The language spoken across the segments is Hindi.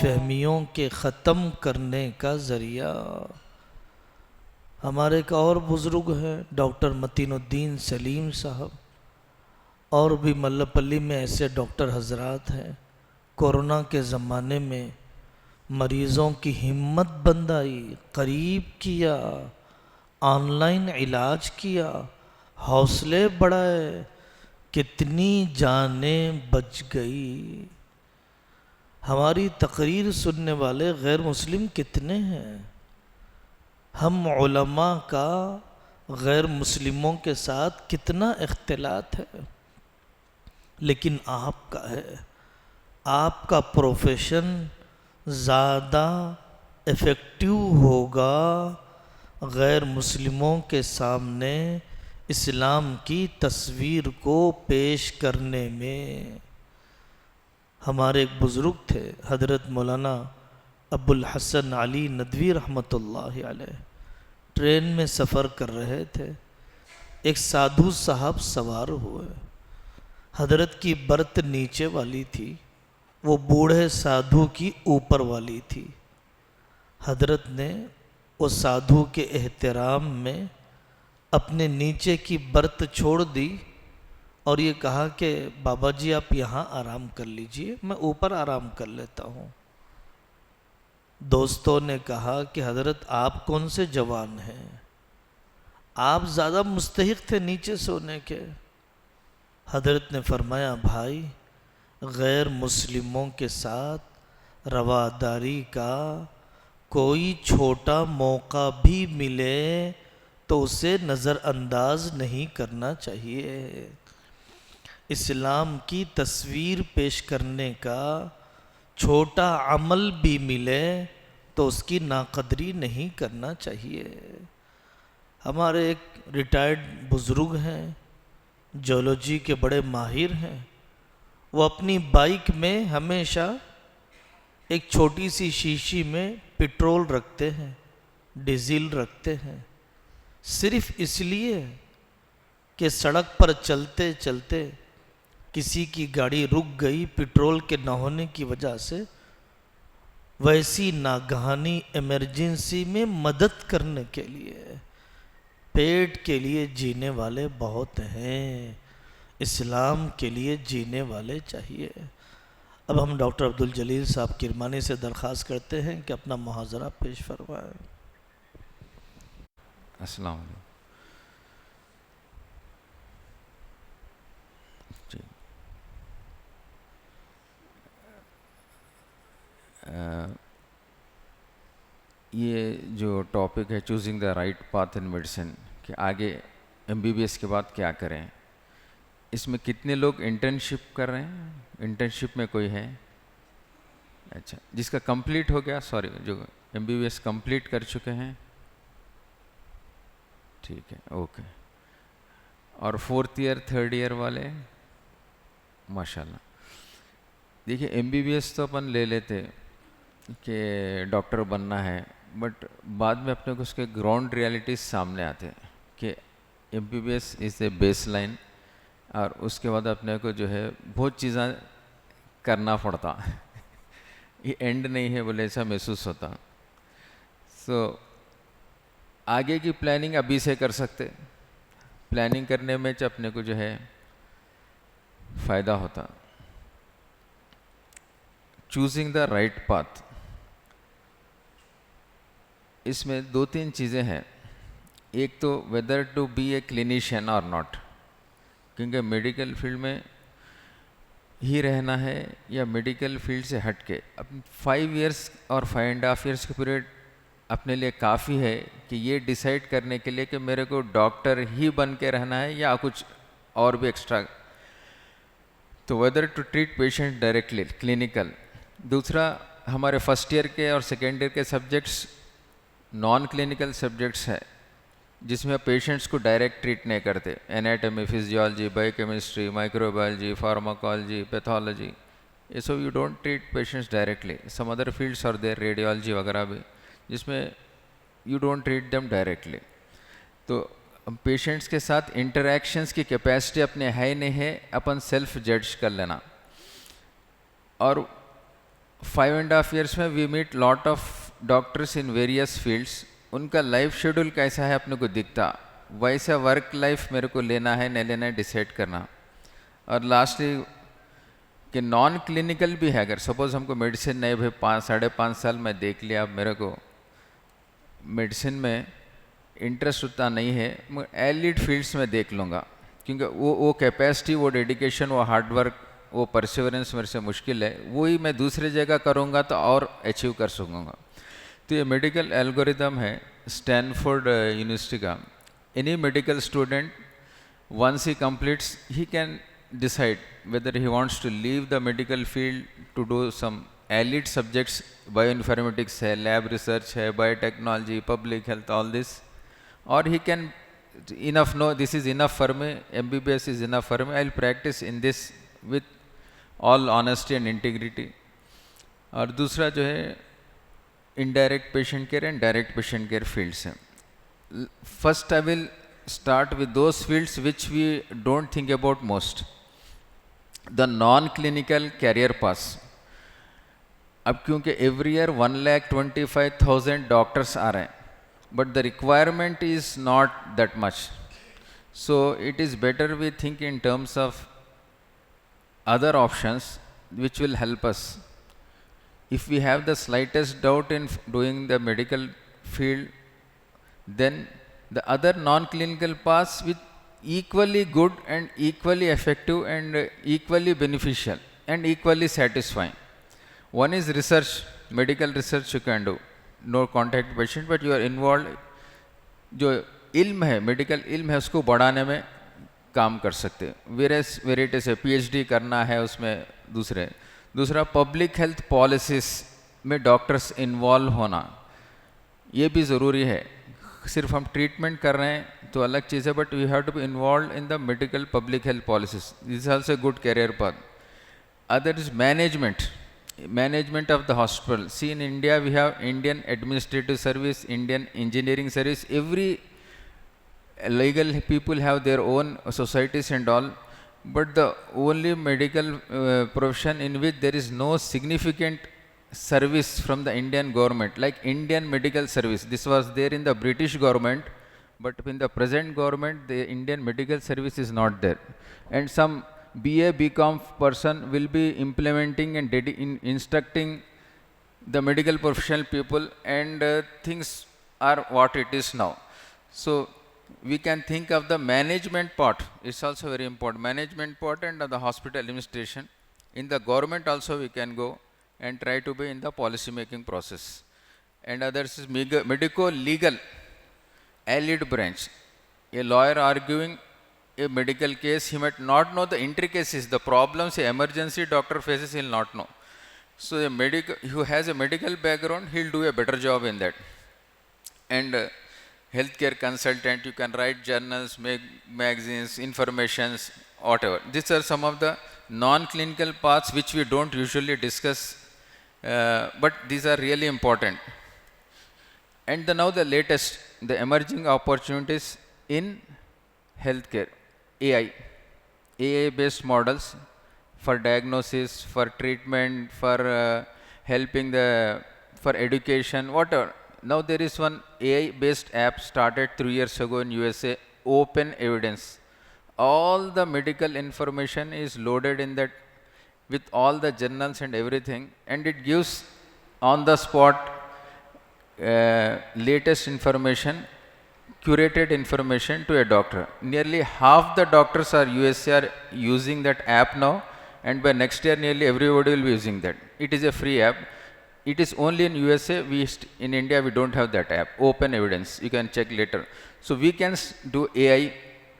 फहमियों के ख़त्म करने का ज़रिया। हमारे एक और बुज़ुर्ग हैं डॉक्टर मतीनुद्दीन सलीम साहब, और भी मल्लपल्ली में ऐसे डॉक्टर हजरात हैं। कोरोना के ज़माने में मरीज़ों की हिम्मत बंधाई, करीब किया, ऑनलाइन इलाज किया, हौसले बढ़ाए, कितनी जानें बच गई। हमारी तकरीर सुनने वाले गैर मुस्लिम कितने हैं। हम उलमा का गैर मुस्लिमों के साथ कितना इख्तिलात है, लेकिन आपका है। आपका प्रोफेशन ज़्यादा इफ़ेक्टिव होगा गैर मुस्लिमों के सामने इस्लाम की तस्वीर को पेश करने में। हमारे एक बुज़ुर्ग थे हज़रत मौलाना अबुल हसन अली नदवी रहमतुल्लाहि अलैह। ट्रेन में सफ़र कर रहे थे, एक साधु साहब सवार हुए। हज़रत की बर्थ नीचे वाली थी, वो बूढ़े साधु की ऊपर वाली थी। हज़रत ने उस साधु के एहतराम में अपने नीचे की बर्थ छोड़ दी और ये कहा कि बाबा जी आप यहाँ आराम कर लीजिए, मैं ऊपर आराम कर लेता हूँ। दोस्तों ने कहा कि हज़रत आप कौन से जवान हैं, आप ज़्यादा मुस्तहिक थे नीचे सोने के। हज़रत ने फरमाया भाई, गैर मुस्लिमों के साथ रवादारी का कोई छोटा मौका भी मिले तो उसे नज़रअंदाज नहीं करना चाहिए। इस्लाम की तस्वीर पेश करने का छोटा अमल भी मिले तो उसकी नाकदरी नहीं करना चाहिए। हमारे एक रिटायर्ड बुज़ुर्ग हैं, जोलॉजी के बड़े माहिर हैं। वो अपनी बाइक में हमेशा एक छोटी सी शीशी में पेट्रोल रखते हैं, डीजल रखते हैं, सिर्फ इसलिए कि सड़क पर चलते चलते किसी की गाड़ी रुक गई पेट्रोल के न होने की वजह से, वैसी नागहानी इमरजेंसी में मदद करने के लिए। पेट के लिए जीने वाले बहुत हैं, इस्लाम के लिए जीने वाले चाहिए। अब हम डॉक्टर अब्दुल जलील साहब किरमानी से दरख्वास्त करते हैं कि अपना मुहाज़रा पेश फरमाएं। अस्सलाम वालेकुम। जी, ये जो टॉपिक है choosing the right path in medicine कि आगे एमबीबीएस के बाद क्या करें, इसमें कितने लोग इंटर्नशिप कर रहे हैं? इंटर्नशिप में कोई है? अच्छा, जिसका कंप्लीट हो गया, सॉरी, जो एमबीबीएस कंप्लीट कर चुके हैं, ठीक है, ओके। और 4th ईयर 3rd ईयर वाले, माशाल्लाह। देखिए एमबीबीएस तो अपन ले लेते कि डॉक्टर बनना है, बट बाद में अपने को उसके ग्राउंड रियलिटीज सामने आते हैं कि MBBS is a base line, और उसके बाद अपने को जो है बहुत चीज़ें करना पड़ता ये एंड नहीं है बोले ऐसा महसूस होता। सो आगे की प्लानिंग अभी से कर सकते, प्लानिंग करने में अपने को जो है फ़ायदा होता। चूजिंग द राइट पाथ, इसमें 2-3 चीज़ें हैं। एक तो whether to be a clinician और नॉट, क्योंकि मेडिकल फील्ड में ही रहना है या मेडिकल फील्ड से हट के। अब 5 इयर्स और 5.5 इयर्स का पीरियड अपने लिए काफ़ी है कि ये डिसाइड करने के लिए कि मेरे को डॉक्टर ही बन के रहना है या कुछ और भी एक्स्ट्रा। तो whether to treat patient directly clinical. दूसरा, हमारे फर्स्ट ईयर के और सेकेंड ईयर के सब्जेक्ट्स नॉन क्लिनिकल सब्जेक्ट्स हैं, जिसमें पेशेंट्स को डायरेक्ट ट्रीट नहीं करते। Anatomy, physiology, biochemistry, microbiology, pharmacology, pathology, So you don't treat patients directly. Some other fields are there, radiology वगैरह भी, जिसमें you don't treat them directly. तो पेशेंट्स के साथ इंटरेक्शंस की कैपेसिटी अपने है नहीं है, अपन सेल्फ जज कर लेना. और 5.5 years में we meet lot of doctors in various fields. उनका लाइफ शेड्यूल कैसा है अपने को दिखता, वैसा वर्क लाइफ मेरे को लेना है नहीं लेना है डिसाइड करना. और लास्टली कि नॉन क्लिनिकल भी है. अगर सपोज हमको मेडिसिन नहीं भाई 5-5.5 साल में देख लिया, अब मेरे को मेडिसिन में इंटरेस्ट उतना नहीं है, मैं एलिड फील्ड्स में देख लूँगा, क्योंकि वो कैपेसिटी, वो डेडिकेशन, वो हार्डवर्क, वो परसिवरेंस मेरे से मुश्किल है. वही मैं दूसरी जगह करूँगा तो और अचीव कर सकूँगा. तो ये मेडिकल एल्गोरिदम है स्टैनफोर्ड यूनिवर्सिटी का. Any medical student once he completes, he can decide whether he wants to leave the medical field to do some allied subjects, bioinformatics है, lab research है, biotechnology, public health, all this, or he can enough know this is enough for me, MBBS is enough for me, I'll practice in this with all honesty and integrity. और दूसरा जो है indirect patient care and direct patient care fields है. First I will start with those fields which we don't think about most. The non-clinical career paths. अब क्योंकि every year 1,25,000 doctors आ रहे हैं, but the requirement is not that much. So it is better we think in terms of other options which will help us. If we have the slightest doubt in doing the medical field, then the other non-clinical paths with equally good and equally effective and equally beneficial and equally satisfying. One is research, medical research you can do, no contact patient, but you are involved. जो इल्म है, मेडिकल इल्म है, उसको बढ़ाने में काम कर सकते हैं. वेरियस वेराइटीज है, PhD करना है उसमें. दूसरा पब्लिक हेल्थ पॉलिसीज में डॉक्टर्स इन्वॉल्व होना, ये भी ज़रूरी है. सिर्फ हम ट्रीटमेंट कर रहे हैं तो अलग चीज़ है, but we have to be involve in the medical public health policies. This is also good career path. Other is management of the hospital. See in India we have Indian administrative service, Indian engineering service. Every legal people have their own societies and all, but the only medical profession in which there is no significant service from the Indian government, like Indian medical service. This was there in the British government, but in the present government the Indian medical service is not there. And some BA BCom person will be implementing and instructing the medical professional people, and things are what it is now. So we can think of the management part. It's also very important. Management part and the hospital administration. In the government also we can go and try to be in the policy making process. And others is medico-legal allied branch. A lawyer arguing a medical case, he might not know the intricacies, the problems a emergency doctor faces, he'll not know. So a who has a medical background, he'll do a better job in that. And healthcare consultant, you can write journals, make magazines, informations, whatever. These are some of the non-clinical paths which we don't usually discuss, but these are really important. And now the latest, the emerging opportunities in healthcare, AI-based models for diagnosis, for treatment, for helping for education, whatever. Now there is one AI-based app started 3 years ago in USA, Open Evidence. All the medical information is loaded in that with all the journals and everything, and it gives on the spot latest information, curated information to a doctor. Nearly half the doctors are USA are using that app now, and by next year nearly everybody will be using that. It is a free app. It is only in USA. In India we don't have that app, Open Evidence. You can check later. So we can do AI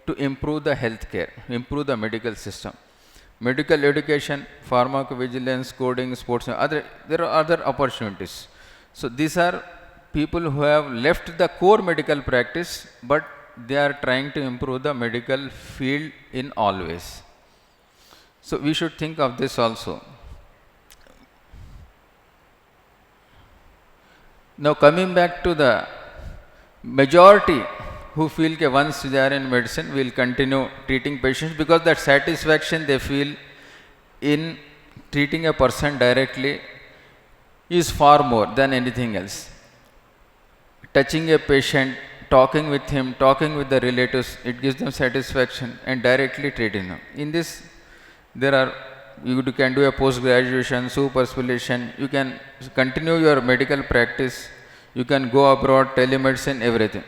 to improve the healthcare, improve the medical system. Medical education, pharmacovigilance, coding, sports, there are other opportunities. So these are people who have left the core medical practice, but they are trying to improve the medical field in all ways. So we should think of this also. Now coming back to the majority who feel that once they are in medicine, will continue treating patients because that satisfaction they feel in treating a person directly is far more than anything else. Touching a patient, talking with him, talking with the relatives, it gives them satisfaction, and directly treating them. In this, you can do a post-graduation, super specialization, you can continue your medical practice, you can go abroad, telemedicine, everything.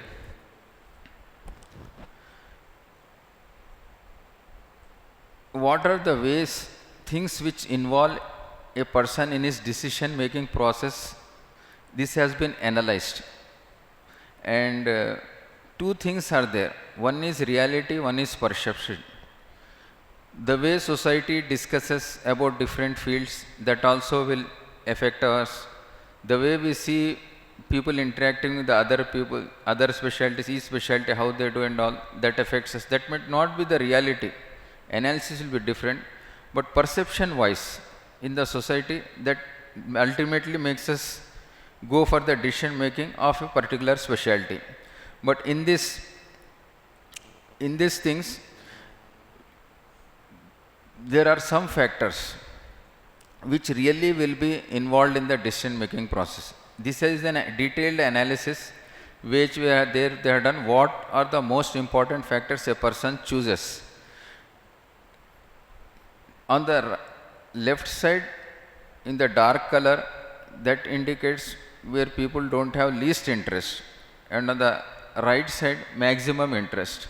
What are the ways, things which involve a person in his decision making process? This has been analyzed, and two things are there. One is reality, one is perception. The way society discusses about different fields, that also will affect us. The way we see people interacting with the other people, other specialties, each specialty, how they do and all, that affects us. That might not be the reality. Analysis will be different, but perception wise in the society, that ultimately makes us go for the decision making of a particular specialty. But in these things, there are some factors which really will be involved in the decision making process. This is a detailed analysis which they have done. What are the most important factors a person chooses? On the left side, in the dark color, that indicates where people don't have least interest, and on the right side, maximum interest.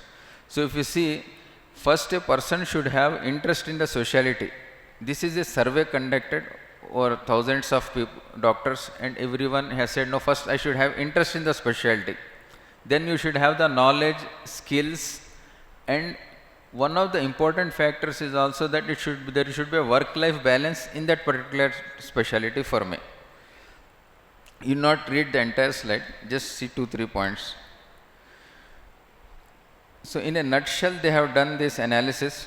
So if you see, first a person should have interest in the specialty. This is a survey conducted over thousands of doctors, and everyone has said, no, first I should have interest in the specialty. Then you should have the knowledge, skills, and one of the important factors is also that there should be a work-life balance in that particular specialty for me. You not read the entire slide, just see 2-3 points. So in a nutshell, they have done this analysis,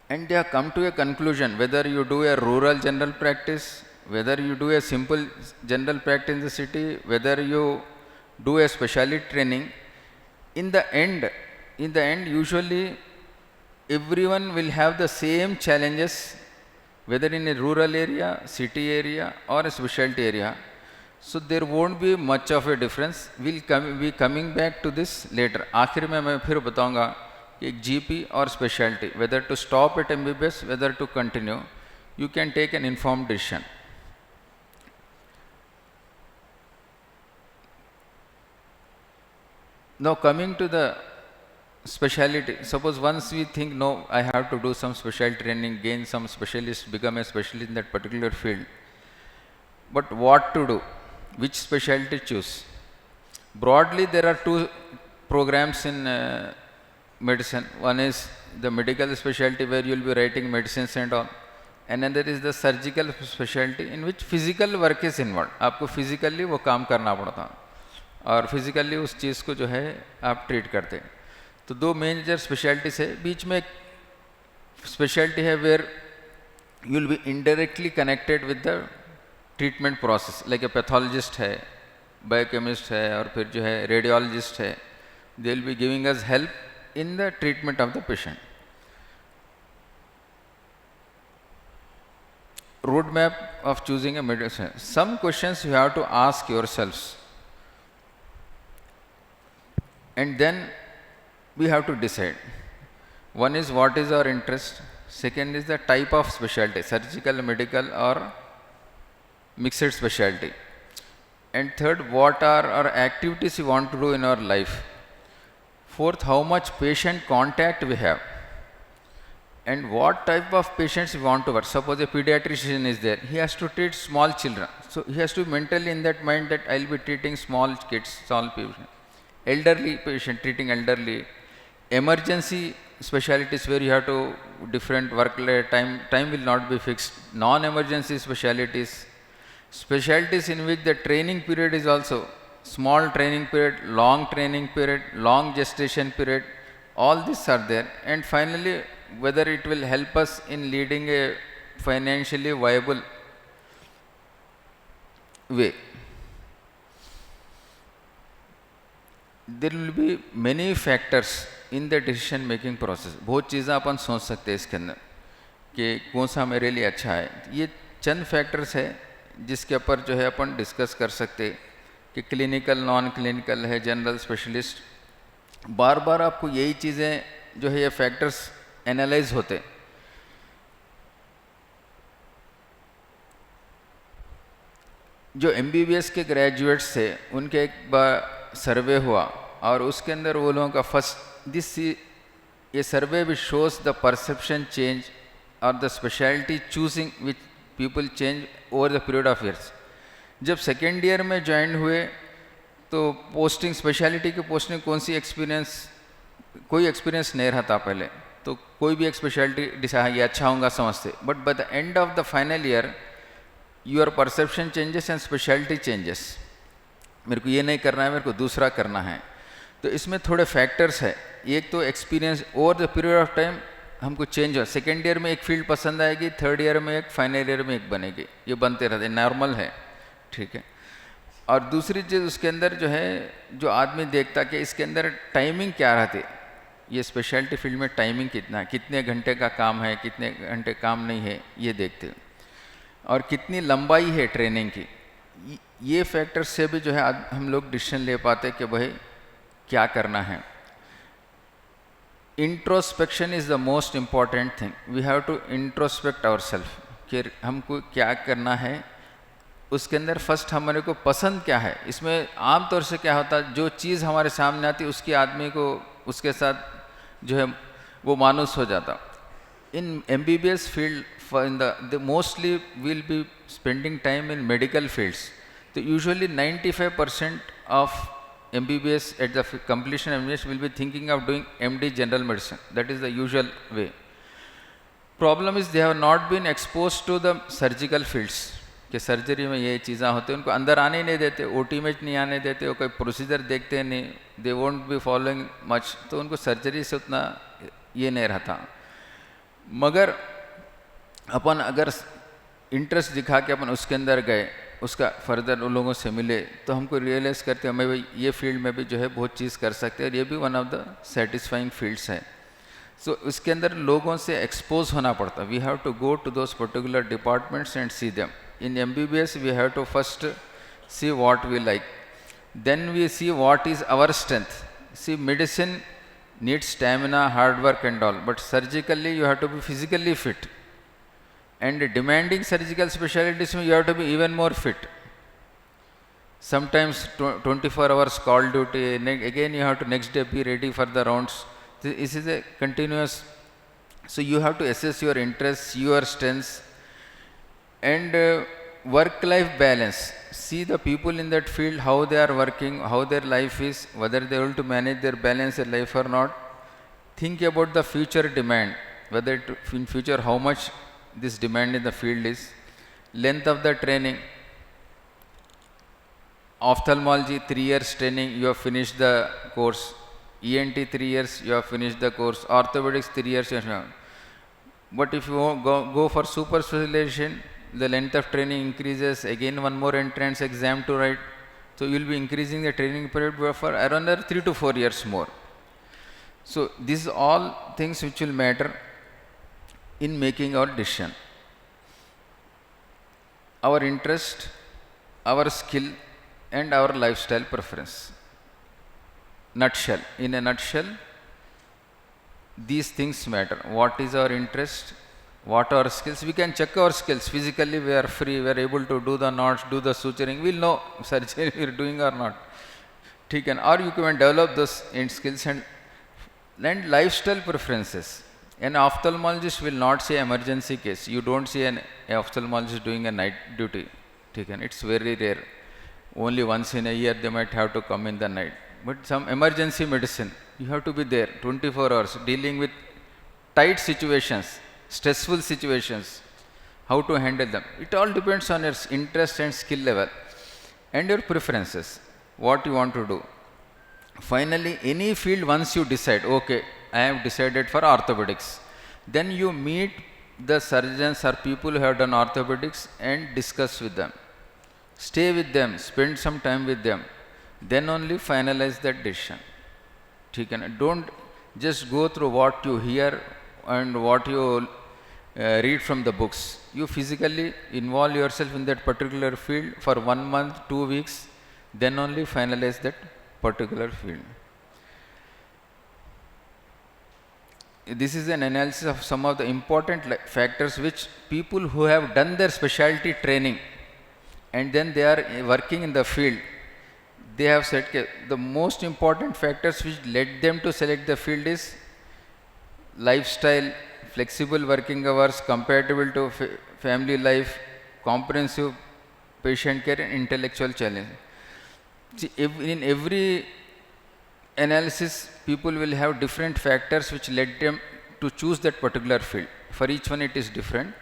and they have come to a conclusion, whether you do a rural general practice, whether you do a simple general practice in the city, whether you do a specialty training, in the end, usually everyone will have the same challenges, whether in a rural area, city area, or a specialty area. So there won't be much of a difference. We'll be coming back to this later. आखिर में मैं फिर बताऊंगा कि एक GP और specialty, whether to stop at MBBS, whether to continue, you can take an informed decision. Now coming to the specialty, suppose once we think, no, I have to do some specialty training, gain some specialist, become a specialist in that particular field. But what to do? Which specialty choose? Broadly, there are two programs in medicine. One is the medical specialty, where you will be writing medicines and all. And another is the surgical specialty, in which physical work is involved. आपको physically वो काम करना पड़ता और physically उस चीज़ को जो है आप treat करते हैं. तो दो मेजर स्पेशलिटीज है, बीच में एक स्पेशलिटी है where you will be indirectly connected with the treatment process, like a pathologist है, बायोकेमिस्ट है, और फिर जो है रेडियोलॉजिस्ट है. They will be giving us help in the treatment of the patient. Road map of choosing a medicine. Some questions you have to ask yourselves, and then we have to decide. One is what is our interest, second is the type of specialty, surgical, medical, or mixed specialty, and third, what are our activities we want to do in our life. Fourth, how much patient contact we have, and what type of patients we want to work. Suppose a pediatrician is there, he has to treat small children, so he has to be mentally in that mind that I will be treating small kids, small people. Elderly patient, treating elderly. Emergency specialties where you have to different work time will not be fixed. Non-emergency specialties, specialties in which the training period is also small training period, long gestation period. All these are there. And finally, whether it will help us in leading a financially viable way. There will be many factors in the decision making process. बहुत चीज़ें अपन सोच सकते हैं इसके अंदर कि कौन सा मेरे लिए अच्छा है। ये चंद फैक्टर्स है जिसके ऊपर जो है अपन डिस्कस कर सकते कि क्लिनिकल, नॉन क्लिनिकल है, जनरल, स्पेशलिस्ट। बार बार आपको यही चीज़ें जो है ये फैक्टर्स एनालाइज होते। जो MBBS के ग्रेजुएट्स थे उनके एक बार सर्वे हुआ और उसके अंदर वो लोगों का फर्स्ट ये survey which shows the perception change और the speciality choosing which people change over the period of years. जब सेकेंड ईयर में ज्वाइन हुए तो पोस्टिंग, स्पेशलिटी की पोस्टिंग कौन सी कोई एक्सपीरियंस नहीं रहा था पहले, तो कोई भी एक स्पेशलिटी डिसाइड ये अच्छा होगा समझते। But by the end of the final year your perception changes and speciality changes. मेरे को ये नहीं करना है, मेरे को दूसरा करना है। तो इसमें थोड़े फैक्टर्स है। एक तो experience over the period of time हमको चेंज हो। सेकेंड ईयर में एक फील्ड पसंद आएगी, थर्ड ईयर में एक, फाइनल ईयर में एक बनेगी, ये बनते रहते, नॉर्मल है, ठीक है। और दूसरी चीज़ उसके अंदर जो है, जो आदमी देखता कि इसके अंदर टाइमिंग क्या रहती, ये स्पेशलिटी फील्ड में टाइमिंग कितना है, कितने घंटे का काम है, कितने घंटे काम नहीं है, ये देखते। और कितनी लंबाई है ट्रेनिंग की, ये फैक्टर से भी जो है हम लोग डिसीजन ले पाते कि भाई क्या करना है। Introspection is the most important thing. We have to introspect our self कि हमको क्या करना है। उसके अंदर फर्स्ट हमारे को पसंद क्या है। इसमें आमतौर से क्या होता है, जो चीज़ हमारे सामने आती है उसकी आदमी को उसके साथ जो है वो मानुस हो जाता। इन MBBS field the mostly will be spending time in medical fields. So usually 95% of MBBS at the completion of MBBS will be thinking of doing MD general medicine. That is the usual way. Problem is they have not been exposed to the surgical fields. कि सर्जरी में ये चीज़ें होती हैं, उनको अंदर आने नहीं देते, OT में नहीं आने देते, वो कोई प्रोसीजर देखते नहीं, they won't be following much, तो उनको सर्जरी से उतना ये नहीं रहता। मगर अपन अगर इंटरेस्ट दिखा के अपन उसके अंदर गए, उसका फर्दर उन लोगों से मिले, तो हमको रियलाइज़ करते हैं हमें भाई ये फील्ड में भी जो है बहुत चीज़ कर सकते हैं और ये भी one of the satisfying fields है। सो उसके अंदर लोगों से एक्सपोज होना पड़ता। We have to go to those particular departments and see them. In MBBS we have to first see what we like, then we see what is our strength. See medicine needs stamina, hard work and all, but surgically you have to be physically fit. And demanding surgical specialties, you have to be even more fit. Sometimes 24 hours call duty, again you have to next day be ready for the rounds. This is a continuous, so you have to assess your interests, your strengths, and work-life balance. See the people in that field, how they are working, how their life is, whether they are able to manage their balance their life or not. Think about the future demand, whether in future how much this demand in the field is, length of the training. Ophthalmology 3 years training, you have finished the course. ENT 3 years, you have finished the course. Orthopedics 3 years, you have. But if you go for super specialization, the length of training increases, again one more entrance exam to write, so you will be increasing the training period for around 3 to 4 years more. So these all things which will matter in making our decision. Our interest, our skill and our lifestyle preference. Nutshell, in a nutshell, these things matter. What is our interest, what are our skills. We can check our skills physically, we are free, we are able to do the knots, do the suturing, we will know surgery we are doing or not, or you can develop those in skills. And lifestyle preferences. An ophthalmologist will not see emergency case. You don't see an ophthalmologist doing a night duty. It's very rare. Only once in a year they might have to come in the night. But some emergency medicine, you have to be there 24 hours dealing with tight situations, stressful situations, how to handle them. It all depends on your interest and skill level and your preferences, what you want to do. Finally, any field, once you decide, okay, I have decided for orthopedics, then you meet the surgeons or people who have done orthopedics and discuss with them. Stay with them, spend some time with them. then only finalize that decision. ठीक है ना? Don't just go through what you hear and what you read from the books. You physically involve yourself in that particular field for 1 month, 2 weeks, then only finalize that particular field. This is an analysis of some of the important factors which people who have done their specialty training and then they are working in the field, they have said the most important factors which led them to select the field is lifestyle, flexible working hours, compatible to family life, comprehensive patient care and intellectual challenge. See, in every analysis, people will have different factors which led them to choose that particular field. For each one it is different.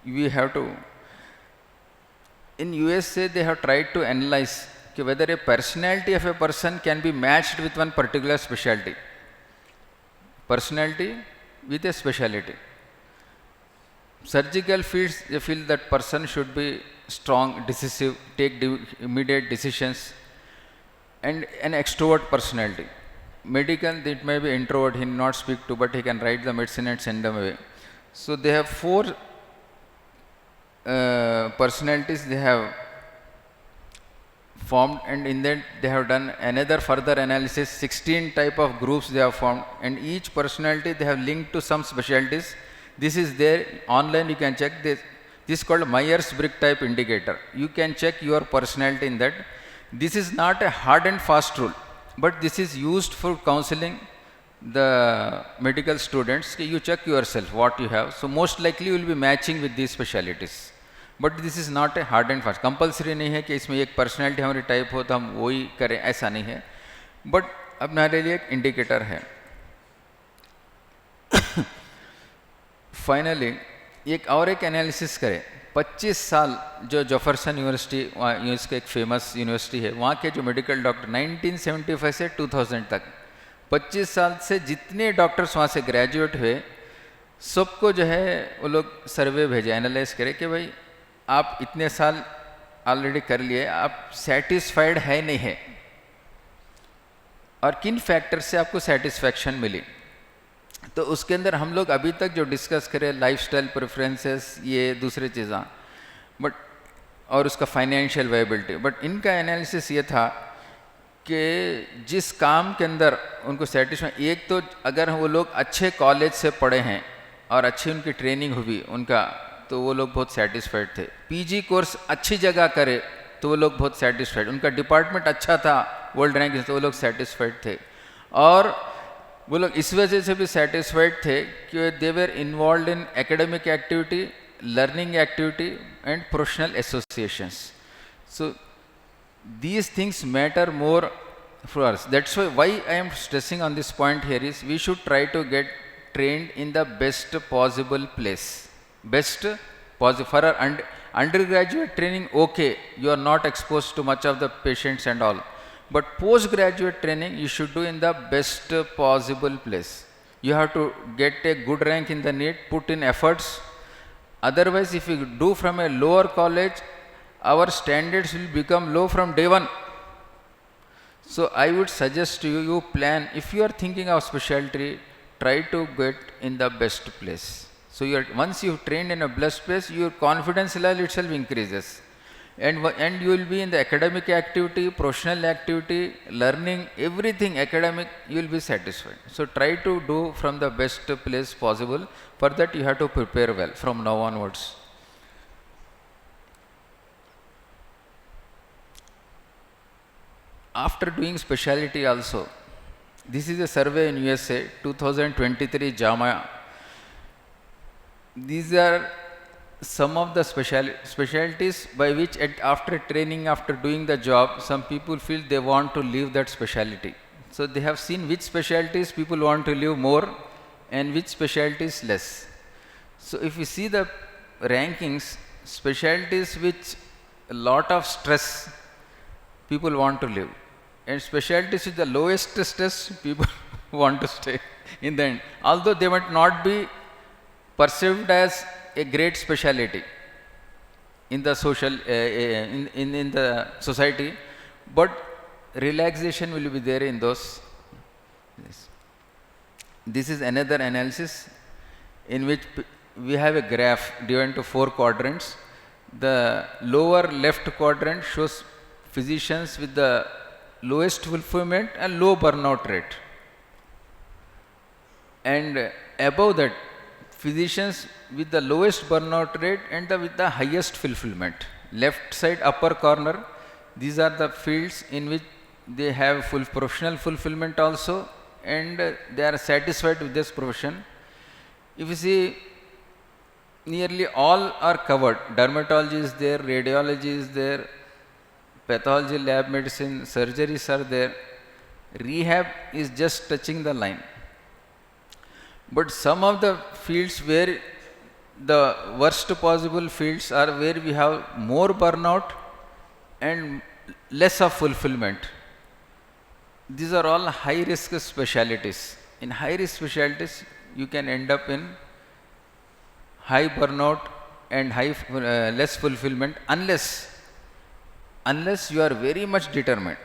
We have to, in USA they have tried to analyze whether a personality of a person can be matched with one particular specialty. Personality with a specialty. Surgical fields, they feel that person should be strong, decisive, take immediate decisions, and an extrovert personality. Medical, it may be introvert, he not speak to, but he can write the medicine and send them away. So they have 4 personalities they have formed, and in that they have done another further analysis, 16 type of groups they have formed, and each personality they have linked to some specialties. This is there online, you can check this. This is called Myers-Briggs type indicator. You can check your personality in that. This is not a hard and fast rule, but this is used for counseling the medical students. You check yourself what you have. So most likely you will be matching with these specialties. But this is not a hard and fast. Compulsory नहीं है कि इसमें एक पर्सनैलिटी हमारी टाइप हो तो हम वही करें, ऐसा नहीं है. बट अब हमारे लिए एक इंडिकेटर है. फाइनली एक एनालिसिस करें. 25 साल जो जेफरसन यूनिवर्सिटी, वहाँ यूएस का एक फेमस यूनिवर्सिटी है, वहाँ के जो मेडिकल डॉक्टर 1975 से 2000 तक 25 साल से जितने डॉक्टर्स वहाँ से ग्रेजुएट हुए, सबको जो है वो लोग सर्वे भेजे, एनालाइज करें कि भाई आप इतने साल ऑलरेडी कर लिए, आप सेटिस्फाइड है नहीं है, और किन फैक्टर से आपको सेटिस्फैक्शन मिली. तो उसके अंदर हम लोग अभी तक जो डिस्कस करें लाइफस्टाइल प्रेफरेंसेस, ये दूसरे चीज़ें, बट और उसका फाइनेंशियल वायबिलिटी. बट इनका एनालिसिस ये था कि जिस काम के अंदर उनको सेटिस्फाई, एक तो अगर वो लोग अच्छे कॉलेज से पढ़े हैं और अच्छी उनकी ट्रेनिंग हुई उनका, तो वो लोग बहुत सेटिस्फाइड थे. पीजी कोर्स अच्छी जगह करे तो वो लोग बहुत सेटिस्फाइड, उनका डिपार्टमेंट अच्छा था, वर्ल्ड रैंक, तो वो लोग सेटिस्फाइड थे. और वो लोग इस वजह से भी सेटिस्फाइड थे कि they were involved in academic activity, learning activity and professional associations. So these things matter more for us. That's why I am stressing on this point here is we should try to get trained in the best possible place. Best possible. For our undergraduate training, okay, you are not exposed to much of the patients and all. But postgraduate training, you should do in the best possible place. You have to get a good rank in the NEET, put in efforts. Otherwise, if you do from a lower college, our standards will become low from day one. So I would suggest to you, you plan, if you are thinking of specialty, try to get in the best place. So once you trained in a blessed place, your confidence level itself increases. And you will be in the academic activity, professional activity, learning, everything academic, you will be satisfied. So try to do from the best place possible. For that you have to prepare well from now onwards. After doing specialty also, this is a survey in USA, 2023 JAMA. These are some of the specialties by which after training, after doing the job, some people feel they want to leave that specialty. So they have seen which specialties people want to leave more and which specialties less. So if you see the rankings, specialties which a lot of stress, people want to live. And specialties with the lowest stress, people want to stay in the end. Although they might not be perceived as a great specialty in the social, in the society, but relaxation will be there in those. Yes. This is another analysis in which we have a graph divided into 4 quadrants. The lower left quadrant shows physicians with the lowest fulfillment and low burnout rate. And above that, physicians with the lowest burnout rate and with the highest fulfillment. Left side upper corner, these are the fields in which they have full professional fulfillment also, and they are satisfied with this profession. If you see, nearly all are covered. Dermatology is there, radiology is there, pathology, lab medicine, surgeries are there. Rehab is just touching the line. But some of the fields where the worst possible fields are where we have more burnout and less of fulfillment. These are all high risk specialties. In high risk specialties, you can end up in high burnout and less fulfillment unless you are very much determined.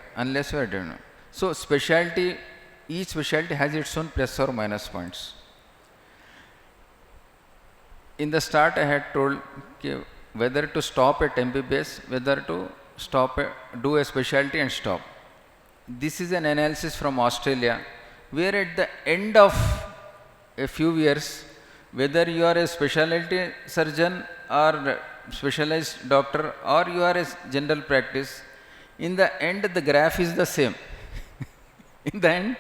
So each specialty has its own plus or minus points. In the start, I had told whether to stop at MBBS, whether to do a specialty and stop. This is an analysis from Australia, where at the end of a few years, whether you are a specialty surgeon or specialized doctor or you are a general practice, in the end the graph is the same. In the end,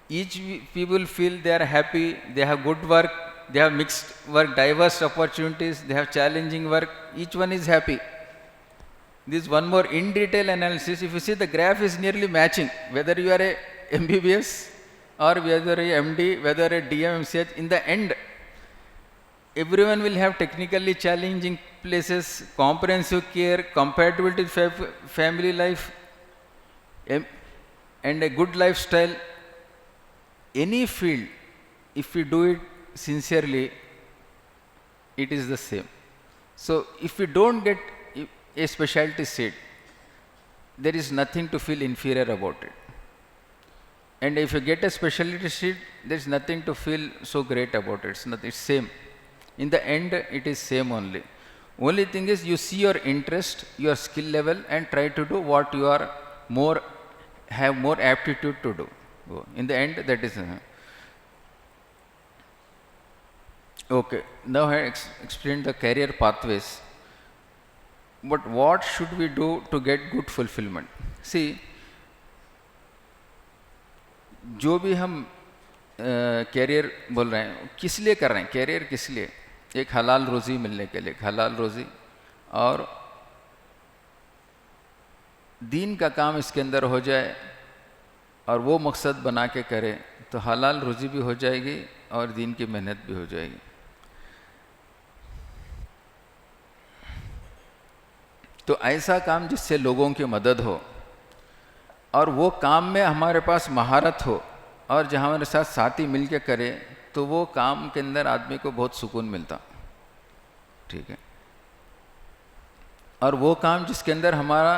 each people feel they are happy, they have good work, they have mixed work, diverse opportunities, they have challenging work, each one is happy. This one more in detail analysis, if you see the graph is nearly matching, whether you are a MBBS or whether a MD, whether a DMCH, in the end, everyone will have technically challenging places, comprehensive care, compatibility with family life, and a good lifestyle. Any field, if we do it sincerely, it is the same. So if we don't get a specialty seat, there is nothing to feel inferior about it. And if you get a specialty seat, there is nothing to feel so great about it. It's same. In the end, it is same only. Only thing is you see your interest, your skill level, and try to do what you are have more aptitude to do. In the end, that is. Okay, now I explained the career pathways. But what should we do to get good fulfillment? See, जो भी हम कैरियर बोल रहे हैं, किस लिए कर रहे हैं? कैरियर किस लिए? एक हलाल रोज़ी मिलने के लिए, हलाल रोज़ी और दीन का काम इसके अंदर हो जाए और वो मकसद बना के करें तो हलाल रोज़ी भी हो जाएगी और दीन की मेहनत भी हो जाएगी। तो ऐसा काम जिससे लोगों की मदद हो और वो काम में हमारे पास महारत हो और जहाँ हमारे साथ साथी मिल के करे तो वो काम के अंदर आदमी को बहुत सुकून मिलता। ठीक है। और वो काम जिसके अंदर हमारा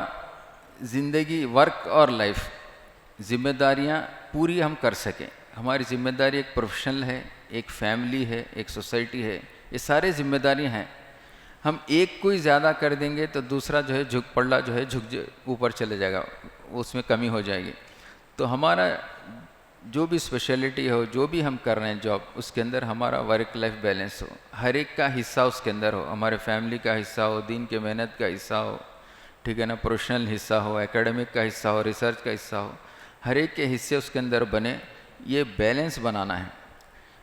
ज़िंदगी, वर्क और लाइफ, जिम्मेदारियाँ पूरी हम कर सकें। हमारी जिम्मेदारी एक प्रोफेशनल है, एक फैमिली है, एक सोसाइटी है, ये सारे जिम्मेदारियाँ हैं। हम एक कोई ज़्यादा कर देंगे तो दूसरा जो है झुक ऊपर चले जाएगा, उसमें कमी हो जाएगी। तो हमारा जो भी स्पेशलिटी हो, जो भी हम कर रहे हैं जॉब, उसके अंदर हमारा वर्क लाइफ बैलेंस हो, हर एक का हिस्सा उसके अंदर हो, हमारे फैमिली का हिस्सा हो, दीन के मेहनत का हिस्सा हो, ठीक है ना, प्रोफेशनल हिस्सा हो, एकेडमिक का हिस्सा हो, रिसर्च का हिस्सा हो, हर एक के हिस्से उसके अंदर बने, ये बैलेंस बनाना है।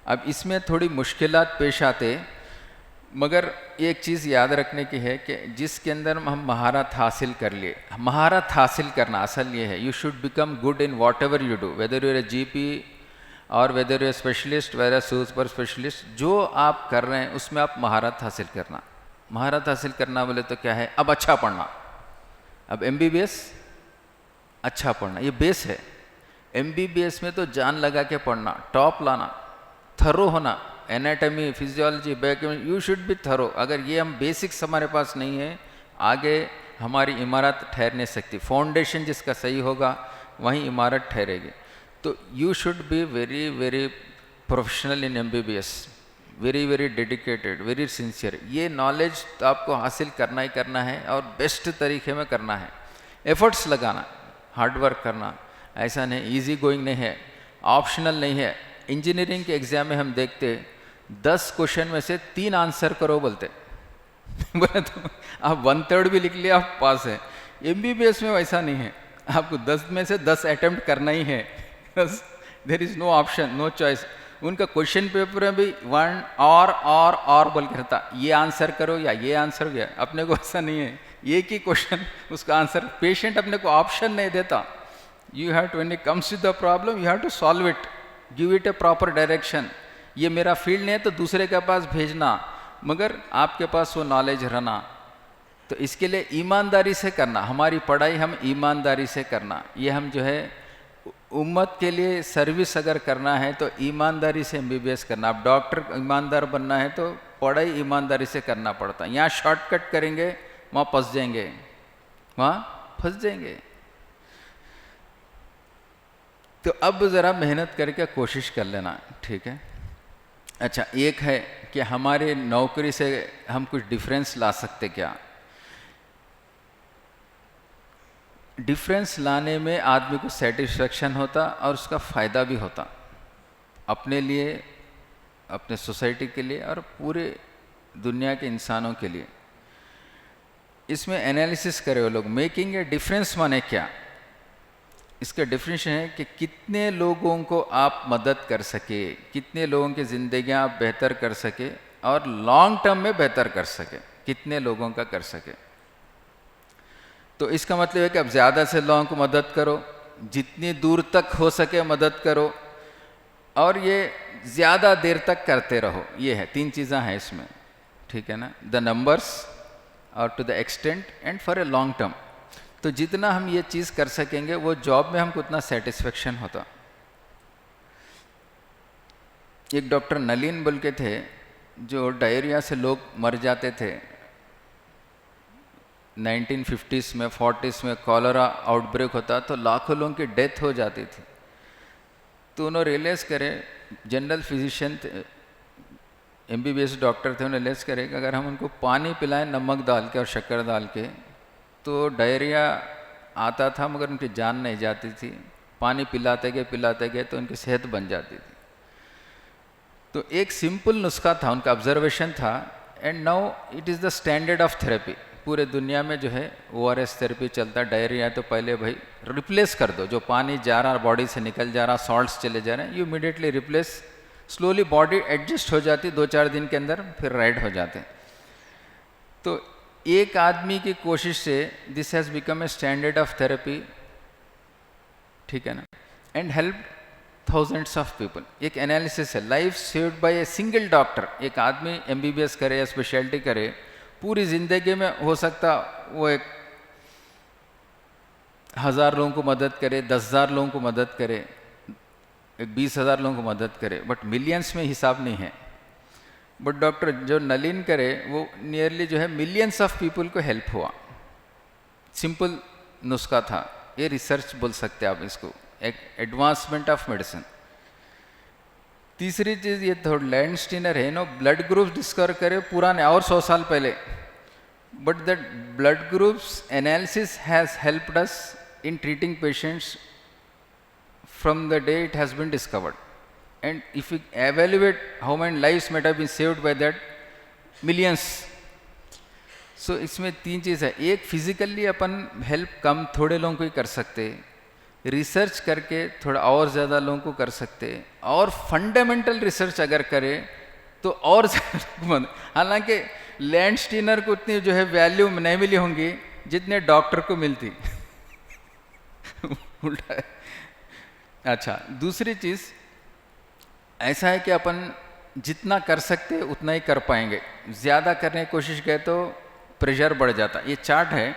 अब इसमें थोड़ी मुश्किलात पेश आते, मगर एक चीज़ याद रखने की है कि जिसके अंदर हम महारत हासिल कर लिए, महारत हासिल करना असल ये है, you should become good in whatever you do, whether you are a GP or whether you are specialist, whether super specialist, जो आप कर रहे हैं उसमें आप महारत हासिल करना। महारत हासिल करना बोले तो क्या है? अब अच्छा पढ़ना। अब MBBS अच्छा पढ़ना, ये बेस है। MBBS में तो जान लगा के पढ़ना, टॉप लाना, थरो होना, anatomy, physiology, biochemistry, you should B thorough. अगर ये हम बेसिक्स हमारे पास नहीं है, आगे हमारी इमारत ठहर नहीं सकती। फाउंडेशन जिसका सही होगा वहीं इमारत ठहरेगी। तो you should be very very professional in MBBS, very very dedicated, very sincere. ये नॉलेज तो आपको हासिल करना ही करना है और बेस्ट तरीके में करना है। एफर्ट्स लगाना, हार्ड वर्क करना, ऐसा नहीं इजी गोइंग नहीं है, ऑप्शनल नहीं है। इंजीनियरिंग के एग्जाम में हम देखते 10 क्वेश्चन में से 3 आंसर करो बोलते बोले तो आप 1/3 भी लिख लिया आप पास है। MBBS में वैसा नहीं है, आपको 10 में से 10 अटेम्प्ट करना ही है। There is no option, no choice. उनका क्वेश्चन पेपर में भी 1 और बोल के रहता, ये आंसर करो या ये आंसर हो गया। अपने को ऐसा नहीं है, एक ही क्वेश्चन उसका आंसर। पेशेंट अपने को ऑप्शन नहीं देता। You have to, when it comes to the problem you have to solve it, give it a proper direction. ये मेरा फील्ड नहीं है तो दूसरे के पास भेजना, मगर आपके पास वो नॉलेज रहना। तो इसके लिए ईमानदारी से करना, हमारी पढ़ाई हम ईमानदारी से करना। ये हम जो है उम्मत के लिए सर्विस अगर करना है तो ईमानदारी से MBBS करना। अब डॉक्टर ईमानदार बनना है तो पढ़ाई ईमानदारी से करना पड़ता है। यहाँ शॉर्टकट करेंगे वहाँ फंस जाएंगे, वहाँ फंस जाएंगे। तो अब ज़रा मेहनत करके कोशिश कर लेना, ठीक है। अच्छा, एक है कि हमारे नौकरी से हम कुछ डिफरेंस ला सकते क्या। डिफरेंस लाने में आदमी को सेटिस्फेक्शन होता और उसका फ़ायदा भी होता, अपने लिए, अपने सोसाइटी के लिए और पूरे दुनिया के इंसानों के लिए। इसमें एनालिसिस करे वो लोग। मेकिंग ए डिफरेंस माने क्या, इसका डेफिनेशन है कि कितने लोगों को आप मदद कर सके, कितने लोगों की ज़िंदगियाँ आप बेहतर कर सके और लॉन्ग टर्म में बेहतर कर सके, कितने लोगों का कर सके। तो इसका मतलब है कि आप ज़्यादा से लोगों को मदद करो, जितनी दूर तक हो सके मदद करो, और ये ज़्यादा देर तक करते रहो। ये है 3 चीज़ें हैं इसमें, ठीक है ना। द नंबर्स और to the extent and for a long term. तो जितना हम ये चीज़ कर सकेंगे वो जॉब में हमको उतना सेटिस्फेक्शन होता। एक डॉक्टर नलिन बोल के थे, जो डायरिया से लोग मर जाते थे 1950s में, 40s में कॉलरा आउटब्रेक होता तो लाखों लोगों की डेथ हो जाती थी। तो उन्होंने रियलाइज़ करे, जनरल फिजिशियन थे, MBBS डॉक्टर थे, उन्हें रियलाइज़ करे कि अगर हम उनको पानी पिलाएं नमक डाल के और शक्कर डाल के तो डायरिया आता था मगर उनकी जान नहीं जाती थी। पानी पिलाते गए तो उनकी सेहत बन जाती थी। तो एक सिंपल नुस्खा था, उनका ऑब्जर्वेशन था, and now it is the standard of therapy. पूरे दुनिया में जो है ORS थेरेपी चलता। डायरिया है तो पहले भाई रिप्लेस कर दो, जो पानी जा रहा बॉडी से निकल जा रहा, सॉल्ट्स चले जा रहे हैं, you immediately replace. Slowly body adjust हो जाती, 2-4 दिन के अंदर फिर राइट हो जाते। तो एक आदमी की कोशिश से this has become a standard of therapy, ठीक है ना, and help thousands of people. एक एनालिसिस है, life saved by a single doctor. एक आदमी MBBS करे या स्पेशलिटी करे, पूरी ज़िंदगी में हो सकता वो एक 1000 लोगों को मदद करे, 10,000 लोगों को मदद करे, 20,000 लोगों को मदद करे, बट मिलियंस में हिसाब नहीं है। बट डॉक्टर जो नलिन करे वो नियरली जो है मिलियंस ऑफ पीपल को हेल्प हुआ। सिंपल नुस्खा था, ये रिसर्च बोल सकते हैं आप इसको, एक एडवांसमेंट ऑफ मेडिसिन। तीसरी चीज़ ये थोड़ा लैंडस्टीनर है नो, ब्लड ग्रुप्स डिस्कवर करे पुराने और 100 साल पहले, but that blood groups analysis has helped us in treating patients from the day it has been discovered. And if we evaluate how many lives might have been saved by that, millions. So इसमें 3 चीज़ है। एक, फिजिकली अपन हेल्प कम थोड़े लोगों को ही कर सकते, रिसर्च करके थोड़ा और ज़्यादा लोगों को कर सकते, और फंडामेंटल रिसर्च अगर करें तो और ज़्यादा। हालांकि लैंडस्टीनर को उतनी जो है वैल्यू नहीं मिली होंगी जितने डॉक्टर को मिलती। उल्टा है। अच्छा, दूसरी चीज़ ऐसा है कि अपन जितना कर सकते उतना ही कर पाएंगे, ज़्यादा करने की कोशिश करें तो प्रेशर बढ़ जाता। ये चार्ट है,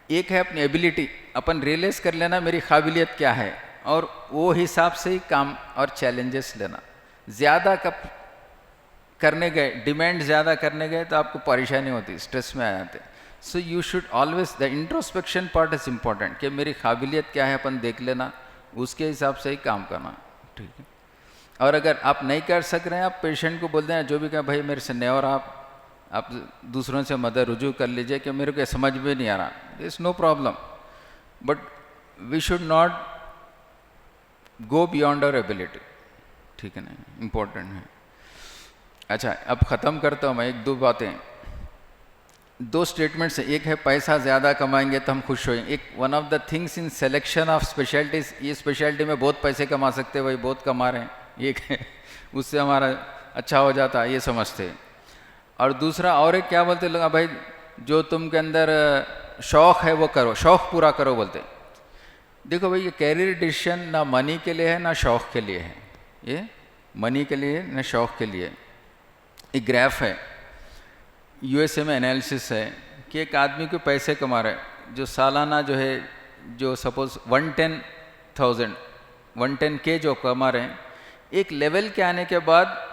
एक है अपनी एबिलिटी, अपन रियलाइज़ कर लेना मेरी काबिलियत क्या है, और वो हिसाब से ही काम और चैलेंजेस लेना। ज़्यादा कब करने गए, डिमांड ज़्यादा करने गए तो आपको परेशानी होती, स्ट्रेस में आ जाते। So you should always, the introspection part is important, कि मेरी काबिलियत क्या है अपन देख लेना, उसके हिसाब से ही काम करना, ठीक है। और अगर आप नहीं कर सक रहे हैं, आप पेशेंट को बोल दें, जो भी कहें भाई मेरे से नहीं हो रहा, आप दूसरों से मदद रुजू कर लीजिए कि मेरे को समझ में नहीं आ रहा, this is no problem, but we should not go beyond our ability, ठीक है ना, इम्पोर्टेंट है। अच्छा, अब ख़त्म करता हूँ मैं, एक दो बातें, दो स्टेटमेंट्स हैं। एक है पैसा ज़्यादा कमाएंगे तो हम खुश होंगे। एक one of the things in selection of specialities, ये स्पेशलिटी में बहुत पैसे कमा सकते हैं, वही बहुत कमा रहे हैं, एक है, उससे हमारा अच्छा हो जाता है, ये समझते हैं। और दूसरा और एक क्या बोलते लोग, भाई जो तुम के अंदर शौक़ है वो करो, शौक़ पूरा करो बोलते। देखो भाई, ये कैरियर डिसीजन ना मनी के लिए है ना शौक़ के लिए है, ये मनी के लिए ना शौक़ के लिए। एक ग्राफ है यूएसए में, एनालिसिस है कि एक आदमी को पैसे कमा रहे हैं जो सालाना जो है, जो सपोज 110K जो कमा रहे हैं, एक लेवल के आने के बाद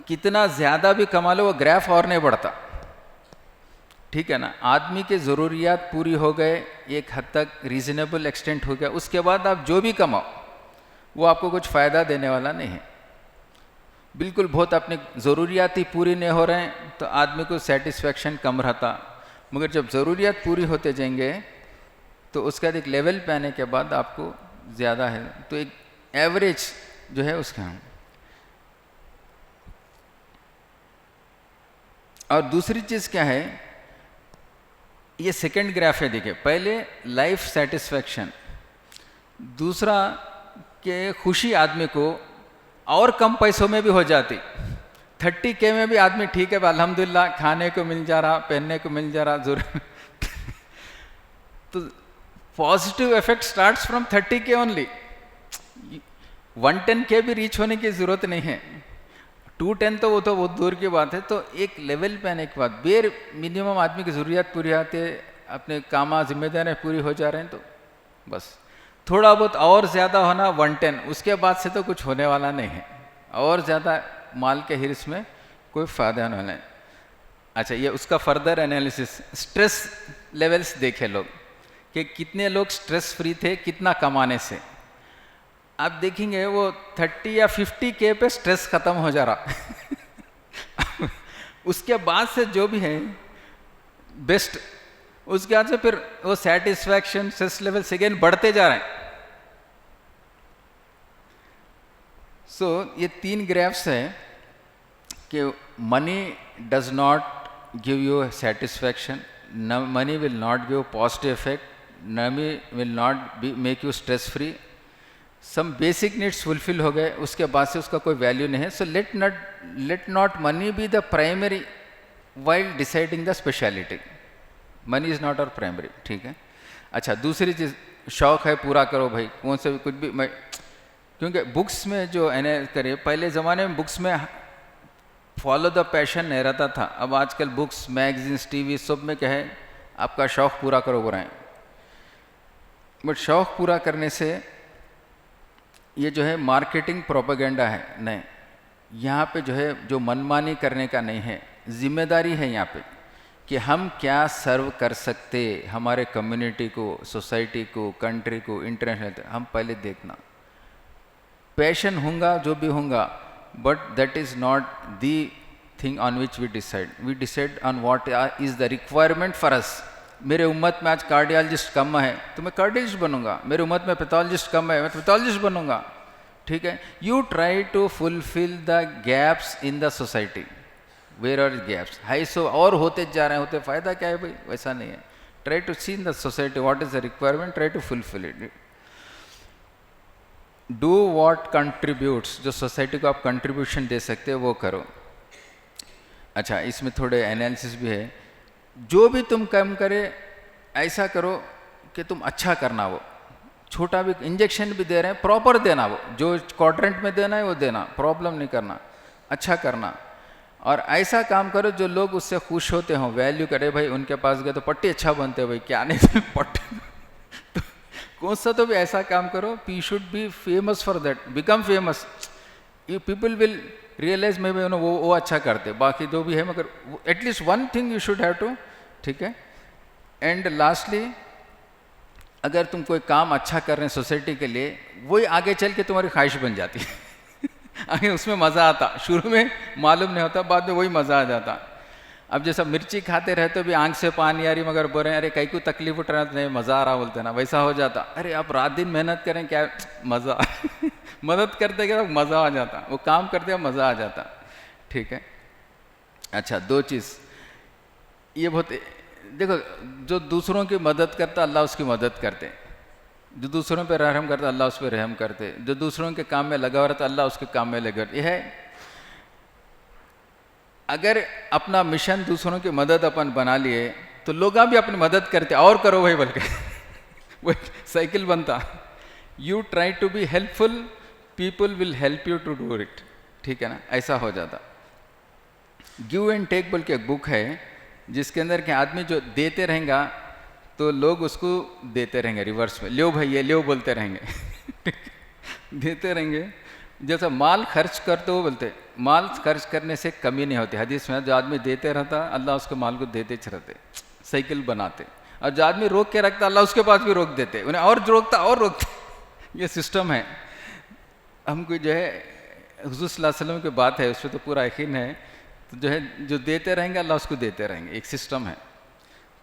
कितना ज़्यादा भी कमा लो वो ग्राफ और नहीं बढ़ता, ठीक है ना। आदमी के ज़रूरियात पूरी हो गए, एक हद तक रीज़नेबल एक्सटेंट हो गया, उसके बाद आप जो भी कमाओ वो आपको कुछ फ़ायदा देने वाला नहीं है। बिल्कुल बहुत अपनी ज़रूरियात ही पूरी नहीं हो रहे हैं तो आदमी को सेटिस्फेक्शन कम रहता, मगर जब ज़रूरियात पूरी होते जाएंगे तो उसके बाद एक लेवल पे आने के बाद आपको ज़्यादा है, तो एक एवरेज जो है उसका। और दूसरी चीज़ क्या है, ये सेकंड ग्राफ है, देखिए, पहले लाइफ सेटिस्फेक्शन, दूसरा के खुशी आदमी को और कम पैसों में भी हो जाती। 30K में भी आदमी ठीक है, अल्हम्दुलिल्लाह खाने को मिल जा रहा, पहनने को मिल जा रहा, जरूर तो positive effect starts from 30K only. 110K भी रीच होने की ज़रूरत नहीं है, 210 तो वो तो बहुत दूर की बात है। तो एक लेवल पे आने के बाद बेर मिनिमम आदमी की ज़रूरियात पूरी आती है, अपने काम जिम्मेदारियाँ पूरी हो जा रहे हैं, तो बस थोड़ा बहुत और ज़्यादा होना 110, उसके बाद से तो कुछ होने वाला नहीं है, और ज़्यादा माल के हिर्स में कोई फ़ायदा नहीं है। अच्छा, ये उसका फर्दर एनालिसिस, स्ट्रेस लेवल्स देखे लोग कि कितने लोग स्ट्रेस फ्री थे कितना कमाने से। आप देखेंगे वो 30 या 50K पे स्ट्रेस ख़त्म हो जा रहा उसके बाद से जो भी है बेस्ट, उसके बाद से फिर वो सेटिस्फैक्शन स्ट्रेस लेवल अगेन बढ़ते जा रहे हैं। सो ये तीन ग्राफ्स हैं कि money does not give you satisfaction, money will not give positive effect, money will not make you stress free. Some basic needs fulfil हो गए, उसके बाद से उसका कोई वैल्यू नहीं है। So let not money be the primary while deciding the speciality, money is not our primary, ठीक है। अच्छा, दूसरी चीज़ शौक़ है पूरा करो भाई, कौन से भी कुछ भी, मैं क्योंकि बुक्स में जो एनालाइज करिए, पहले ज़माने में बुक्स में फॉलो द पैशन नहीं रहता था, अब आजकल बुक्स, मैगजीन्स, टीवी सब में क्या है, आपका शौक़ पूरा करो बोल रहे हैं। बट शौक़ पूरा करने से ये जो है मार्केटिंग प्रोपेगेंडा है, नहीं, यहाँ पे जो है जो मनमानी करने का नहीं है, जिम्मेदारी है यहाँ पे कि हम क्या सर्व कर सकते हमारे कम्युनिटी को, सोसाइटी को, कंट्री को, इंटरनेशनल, हम पहले देखना। पैशन होगा जो भी होगा, but that is not the thing on which we decide on what is the requirement for us. मेरे उम्मत में आज कार्डियोलॉजिस्ट कम है तो मैं कार्डियोलॉजिस्ट बनूंगा, मेरे उम्मत में पैथोलॉजिस्ट कम है मैं पैथोलॉजिस्ट बनूंगा, ठीक है। You try to fulfil the gaps in the society, where are gaps high, so और होते जा रहे हैं, होते फ़ायदा क्या है भाई, वैसा नहीं है। Try to see in the society what is the requirement, try to fulfil it, do what contributes, जो सोसाइटी को आप कंट्रीब्यूशन दे सकते हो वो करो। अच्छा, इसमें थोड़े एनालिसिस भी है, जो भी तुम काम करे ऐसा करो कि तुम अच्छा करना, वो छोटा भी इंजेक्शन भी दे रहे हैं प्रॉपर देना, वो जो क्वाड्रेंट में देना है वो देना, प्रॉब्लम नहीं करना, अच्छा करना। और ऐसा काम करो जो लोग उससे खुश होते हों, वैल्यू करे। भाई उनके पास गए तो पट्टी अच्छा बनते हो, भाई क्या नहीं तो पट्टी तो कौन सा, तो भी ऐसा काम करो, you should be famous for that, become famous, you people will realise में भी वो अच्छा करते, बाकी जो भी है, मगर at least one thing you should have to, ठीक है, एंड लास्टली, अगर तुम कोई काम अच्छा कर रहे हैं सोसाइटी के लिए, वही आगे चल के तुम्हारी ख्वाहिश बन जाती है। आगे उसमें मज़ा आता, शुरू में मालूम नहीं होता, बाद में वही मज़ा आ जाता। अब जैसा मिर्ची खाते रहे तो भी आंख से पानी आ रही, मगर बोले अरे कहीं को तकलीफ उठ रहा है तो नहीं मज़ा आ रहा बोलते ना, वैसा हो जाता। अरे आप रात दिन मेहनत करें क्या मज़ा मदद करते क्या मज़ा आ जाता, वो काम करते मज़ा आ जाता। ठीक है। अच्छा, दो चीज़ ये बहुत देखो, जो दूसरों की मदद करता अल्लाह उसकी मदद करते, जो दूसरों पे रहम करता अल्लाह उस पर रहम करते, जो दूसरों के काम में लगा हुआ रहता अल्लाह उसके काम में लगा। ये है, अगर अपना मिशन दूसरों की मदद अपन बना लिए तो लोग भी अपनी मदद करते, और करो भाई बोल के वो साइकिल बनता। You try to be helpful, people will help you to do it. ठीक है ना, ऐसा हो जाता। गिव एंड टेक बोल के एक बुक है, जिसके अंदर के आदमी जो देते रहेगा तो लोग उसको देते रहेंगे रिवर्स में, लो भाई ये लो बोलते रहेंगे देते रहेंगे। जैसा माल खर्च करते हो बोलते, माल खर्च करने से कमी नहीं होती। हदीस में जो आदमी देते रहता अल्लाह उसके माल को देते रहते, साइकिल बनाते। और जो आदमी रोक के रखता अल्लाह उसके पास भी रोक देते, उन्हें और रोकता और रोकता। ये सिस्टम है। हमको जो है हुज़ूर सल्लल्लाहु अलैहि वसल्लम की बात है, उस पर तो पूरा यकीन है। तो जो है जो देते रहेंगे अल्लाह उसको देते रहेंगे, एक सिस्टम है।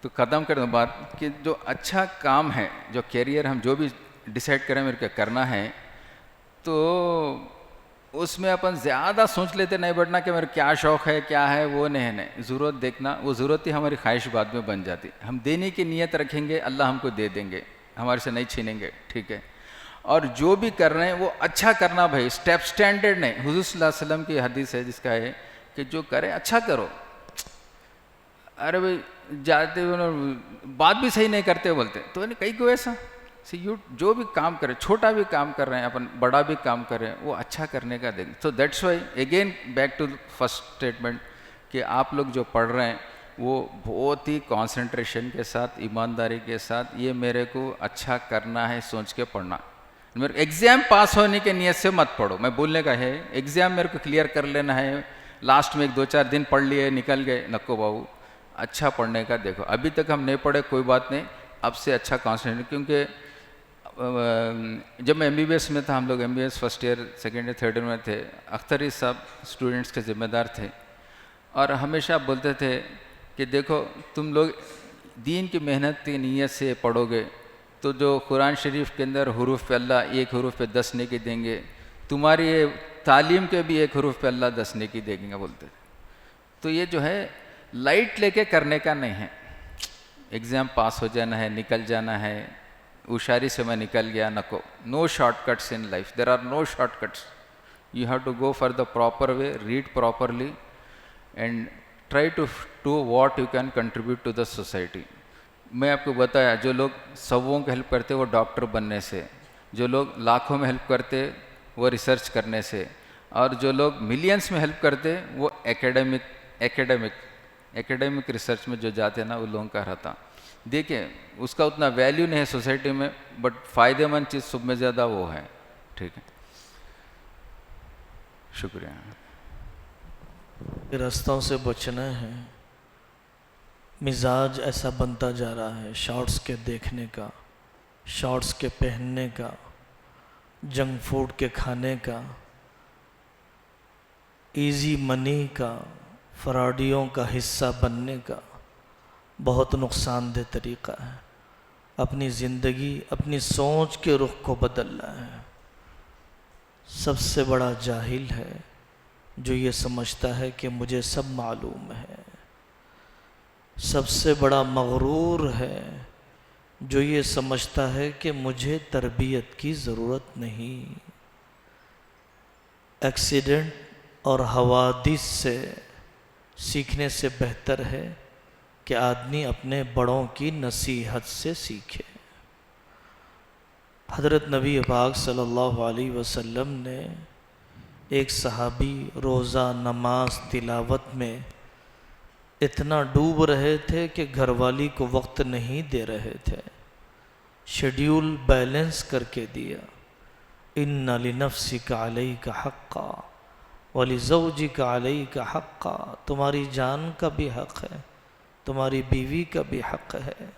तो ख़त्म कर दूँ बात कि जो अच्छा काम है, जो कैरियर हम जो भी डिसाइड करें मेरे को करना है, तो उसमें अपन ज़्यादा सोच लेते नहीं बैठना कि मेरा क्या शौक़ है क्या है, वो नहीं ज़रूरत देखना, वो ज़रूरत ही हमारी ख्वाहिश बाद में बन जाती। हम देने की नीयत रखेंगे अल्लाह हमको दे देंगे, हमारे से नहीं छीनेंगे। ठीक है। और जो भी कर रहे हैं वो अच्छा करना भाई, स्टेप स्टैंडर्ड नहीं। हुज़ूर सल्लल्लाहु अलैहि वसल्लम की हदीस है जिसका है कि जो करे अच्छा करो। अरे भाई जाते बात भी सही नहीं करते बोलते, तो कहीं को ऐसा यू जो भी काम करें, छोटा भी काम कर रहे हैं अपन, बड़ा भी काम कर रहे हैं, वो अच्छा करने का देंगे। तो that's why again back to first statement कि आप लोग जो पढ़ रहे हैं वो बहुत ही कंसंट्रेशन के साथ, ईमानदारी के साथ, ये मेरे को अच्छा करना है सोच के पढ़ना। मेरे एग्ज़ाम पास होने के नियत से मत पढ़ो। मैं बोलने का है एग्ज़ाम मेरे को क्लियर कर लेना है, लास्ट में 1-2-4 दिन पढ़ लिए निकल गए, नको बाबू, अच्छा पढ़ने का देखो। अभी तक हम नहीं पढ़े कोई बात नहीं, अब से अच्छा कॉन्सेंट्रेट। क्योंकि जब मैं MBBS में था, हम लोग MBBS first year second year third year में थे, अख्तरी साहब स्टूडेंट्स के ज़िम्मेदार थे और हमेशा बोलते थे कि देखो तुम लोग दीन की मेहनत की नीयत से पढ़ोगे तो जो कुरान शरीफ के अंदर हुरूफ पे अल्लाह एक हुरूफ पे 10 नेकी देंगे, तुम्हारी ये तालीम के भी एक हुरूफ पे अल्लाह 10 नेकी देंगे बोलते थे। तो ये जो है लाइट लेके करने का नहीं है, एग्ज़ाम पास हो जाना है, निकल जाना है, उशारी से मैं निकल गया, नको। No shortcuts in life, there are no shortcuts. You have to go for the proper way, read properly and try to do what you can contribute to the society. मैं आपको बताया, जो लोग सौों की हेल्प करते वो डॉक्टर बनने से, जो लोग लाखों में हेल्प करते वो रिसर्च करने से, और जो लोग मिलियंस में हेल्प करते वो एकेडमिक रिसर्च में जो जाते हैं ना, वो लोगों का रहता। देखिए उसका उतना वैल्यू नहीं है सोसाइटी में, बट फ़ायदेमंद चीज़ सब में ज़्यादा वो है। ठीक है, शुक्रिया। रास्तों से बचना है। मिजाज ऐसा बनता जा रहा है, शॉर्ट्स के देखने का, शॉर्ट्स के पहनने का, जंक फूड के खाने का, इजी मनी का, फ्रॉडियों का हिस्सा बनने का बहुत नुकसानदेह तरीक़ा है। अपनी ज़िंदगी, अपनी सोच के रुख को बदलना है। सबसे बड़ा जाहिल है जो ये समझता है कि मुझे सब मालूम है। सबसे बड़ा मगरूर है जो ये समझता है कि मुझे तरबियत की ज़रूरत नहीं। एक्सीडेंट और हवादिस से सीखने से बेहतर है कि आदमी अपने बड़ों की नसीहत से सीखे। हज़रत नबी पाक सल्लल्लाहु अलैहि वसल्लम ने एक सहाबी रोज़ा नमाज तिलावत में इतना डूब रहे थे कि घरवाली को वक्त नहीं दे रहे थे, शेड्यूल बैलेंस करके दिया। इन्ना लिनफ्सिका अलैका हक्का वलिज़ौजिका अलैका हक्का, तुम्हारी जान का भी हक़ है, तुम्हारी बीवी का भी हक़ है,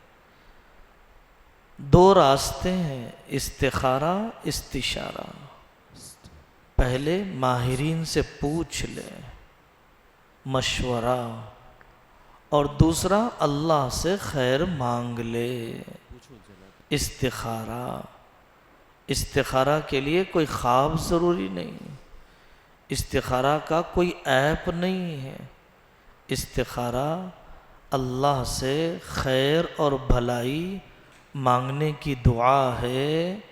दो रास्ते हैं, इस्तिखारा, इस्तिशारा। पहले माहिरीन से पूछ ले, मशवरा, और दूसरा अल्लाह से खैर मांग ले। इस्तिखारा, इस्तिखारा के लिए कोई ख्वाब ज़रूरी नहीं, इस्तिखारा का कोई ऐप नहीं है। इस्तिखारा अल्लाह से खैर और भलाई मांगने की दुआ है,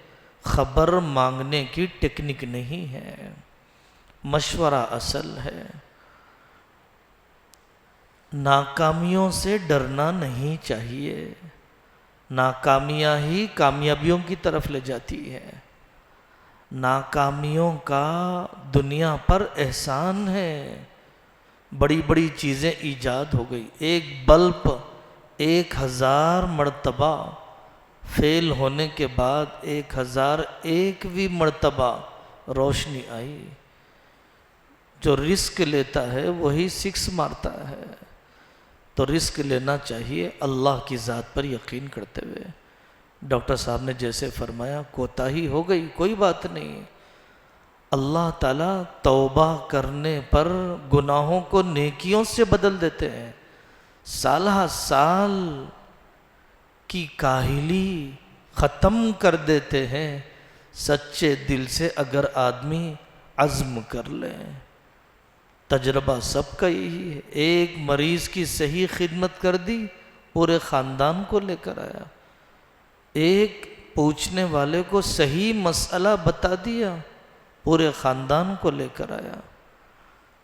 खबर मांगने की टेक्निक नहीं है, मशवरा असल है। नाकामियों से डरना नहीं चाहिए, नाकामियाँ ही कामयाबियों की तरफ ले जाती है। नाकामियों का दुनिया पर एहसान है। बड़ी बड़ी चीज़ें ईजाद हो गई, एक बल्ब 1000 मरतबा फेल होने के बाद 1001वीं मरतबा रोशनी आई। जो रिस्क लेता है वही 6 मारता है। तो रिस्क लेना चाहिए अल्लाह की ज़ात पर यकीन करते हुए। डॉक्टर साहब ने जैसे फरमाया, कोताही हो गई, कोई बात नहीं, अल्लाह ताला तौबा करने पर गुनाहों को नेकियों से बदल देते हैं। साल की काहिली ख़त्म कर देते हैं सच्चे दिल से अगर आदमी अज़्म कर ले। तजर्बा सबका यही है। एक मरीज़ की सही खिदमत कर दी, पूरे ख़ानदान को लेकर आया। एक पूछने वाले को सही मसला बता दिया, पूरे ख़ानदान को लेकर आया।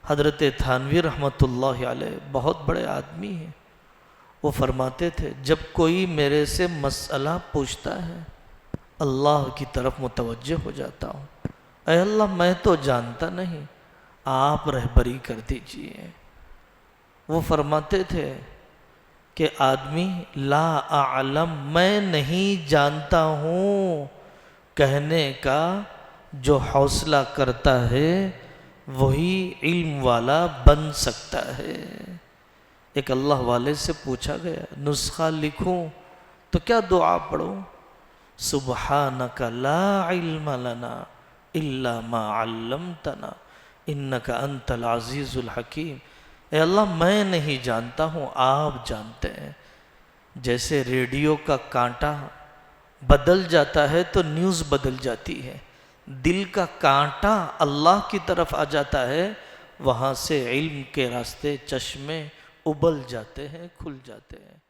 हज़रत थानवी रहमतुल्लाह अलैह बहुत बड़े आदमी हैं। वो फरमाते थे, जब कोई मेरे से मसला पूछता है अल्लाह की तरफ मुतवज्जे हो जाता हूँ, ऐ अल्लाह मैं तो जानता नहीं, आप रहबरी कर दीजिए। वो फरमाते थे कि आदमी ला आलम, मैं नहीं जानता हूँ कहने का जो हौसला करता है वही इल्म वाला बन सकता है। एक अल्लाह वाले से पूछा गया, नुस्खा लिखूं तो क्या दुआ पढ़ूं? सुबहानका ला इल्म लना इल्ला मा अल्लमतना इन्नका अंतल अजीजुल हकीम। ए अल्लाह मैं नहीं जानता हूँ, आप जानते हैं। जैसे रेडियो का कांटा बदल जाता है तो न्यूज़ बदल जाती है, दिल का कांटा अल्लाह की तरफ आ जाता है, वहाँ से इल्म के रास्ते चश्मे उबल जाते हैं, खुल जाते हैं।